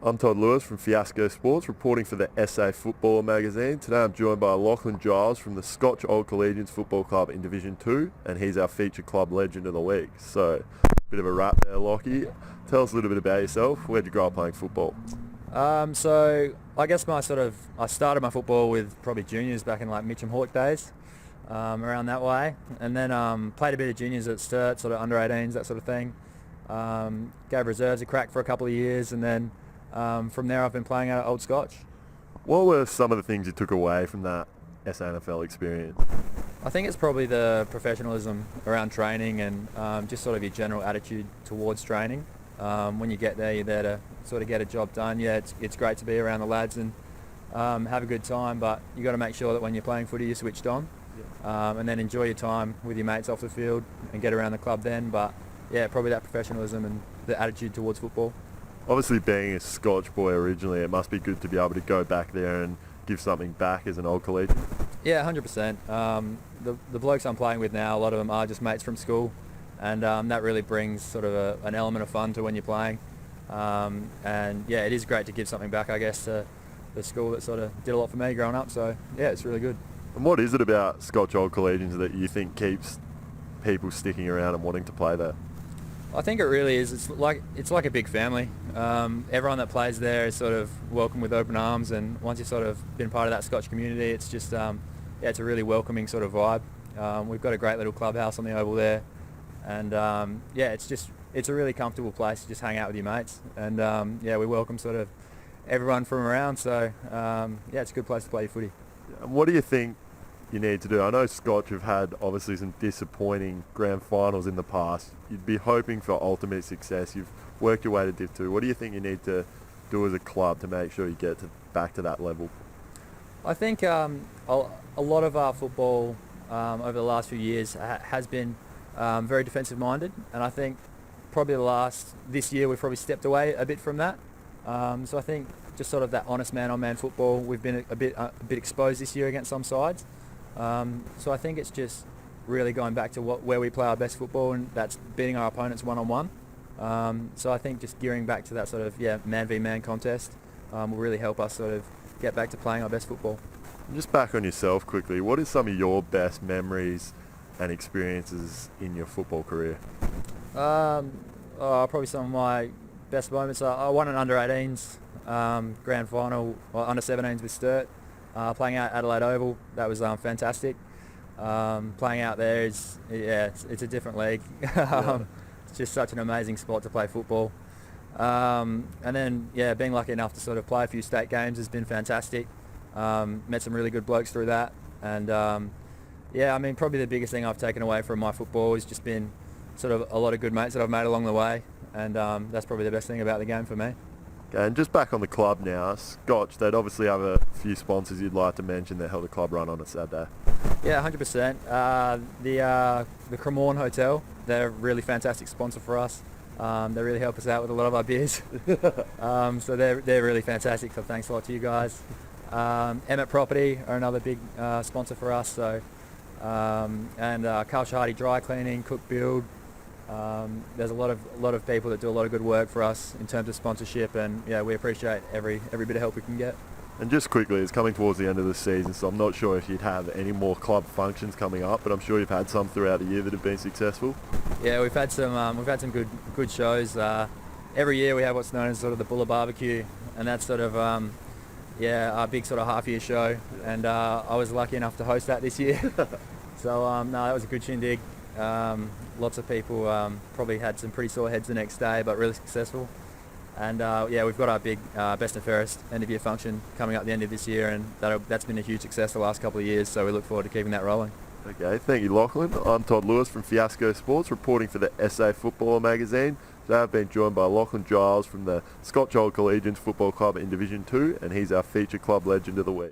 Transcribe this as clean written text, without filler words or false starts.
I'm Todd Lewis from Fiasco Sports, reporting for the SA Footballer magazine. Today I'm joined by Lachlan Giles from the Scotch Old Collegians Football Club in Division 2, and he's our feature club legend of the week. So, bit of a wrap there, Lockie. Tell us a little bit about yourself. Where'd you grow up playing football? So I guess I started my football with probably juniors back in like Mitcham Hawk days, around that way, and then played a bit of juniors at Sturt, sort of under 18s, that sort of thing. Gave reserves a crack for a couple of years, and then from there I've been playing at Old Scotch. What were some of the things you took away from that SANFL experience? I think it's probably the professionalism around training and just sort of your general attitude towards training. When you get there, you're there to sort of get a job done. Yeah, it's great to be around the lads and have a good time, but you got to make sure that when you're playing footy, you're switched on, and then enjoy your time with your mates off the field and get around the club then. But yeah, probably that professionalism and the attitude towards football. Obviously, being a Scotch boy originally, it must be good to be able to go back there and give something back as an old collegian. Yeah, 100%. The blokes I'm playing with now, a lot of them are just mates from school, and that really brings sort of an element of fun to when you're playing. And yeah, it is great to give something back, I guess, to the school that sort of did a lot for me growing up. So yeah, it's really good. And what is it about Scotch Old Collegians that you think keeps people sticking around and wanting to play there? I think it really is. It's like a big family. Everyone that plays there is sort of welcome with open arms, and once you've sort of been part of that Scotch community, it's just it's a really welcoming sort of vibe. We've got a great little clubhouse on the oval there, and it's a really comfortable place to just hang out with your mates, and we welcome sort of everyone from around. So it's a good place to play your footy. And what do you think you need to do? I know Scotch have had obviously some disappointing grand finals in the past. You'd be hoping for ultimate success. You've worked your way to Div 2. What do you think you need to do as a club to make sure you get back to that level? I think a lot of our football over the last few years has been very defensive minded, and I think probably this year we've probably stepped away a bit from that. So I think just sort of that honest man-on-man football, we've been a bit exposed this year against some sides. So I think it's just really going back to where we play our best football, and that's beating our opponents one-on-one. So I think just gearing back to that sort of man v man contest will really help us sort of get back to playing our best football. Just back on yourself quickly, what is some of your best memories and experiences in your football career? Probably some of my best moments. I won an under 18s grand final, under 17s with Sturt, playing out at Adelaide Oval. That was fantastic. Playing out there it's a different league. It's just such an amazing spot to play football. And then being lucky enough to sort of play a few state games has been fantastic. Met some really good blokes through that, and probably the biggest thing I've taken away from my football has just been sort of a lot of good mates that I've made along the way, and that's probably the best thing about the game for me. Okay, and just back on the club now, Scotch, they'd obviously have a few sponsors you'd like to mention that held a club run on a Saturday. Yeah, 100%. The Cremorne Hotel, they're a really fantastic sponsor for us. They really help us out with a lot of our beers. So they're really fantastic, so thanks a lot to you guys. Emmett Property are another big sponsor for us. So, and Carl Hardy Dry Cleaning, Cook Build. There's a lot of people that do a lot of good work for us in terms of sponsorship, and we appreciate every bit of help we can get. And just quickly, it's coming towards the end of the season, so I'm not sure if you'd have any more club functions coming up, but I'm sure you've had some throughout the year that have been successful. Yeah, we've had some good shows. Every year we have what's known as sort of the Buller Barbecue, and that's sort of our big sort of half-year show, and I was lucky enough to host that this year. So that was a good shindig. Lots of people probably had some pretty sore heads the next day, but really successful. And we've got our big best and fairest end of year function coming up at the end of this year, and that's been a huge success the last couple of years, so we look forward to keeping that rolling. Okay, thank you, Lachlan. I'm Todd Lewis from Fiasco Sports, reporting for the SA Footballer magazine. Today I've been joined by Lachlan Giles from the Scotch Old Collegians Football Club in Division 2, and he's our feature club legend of the week.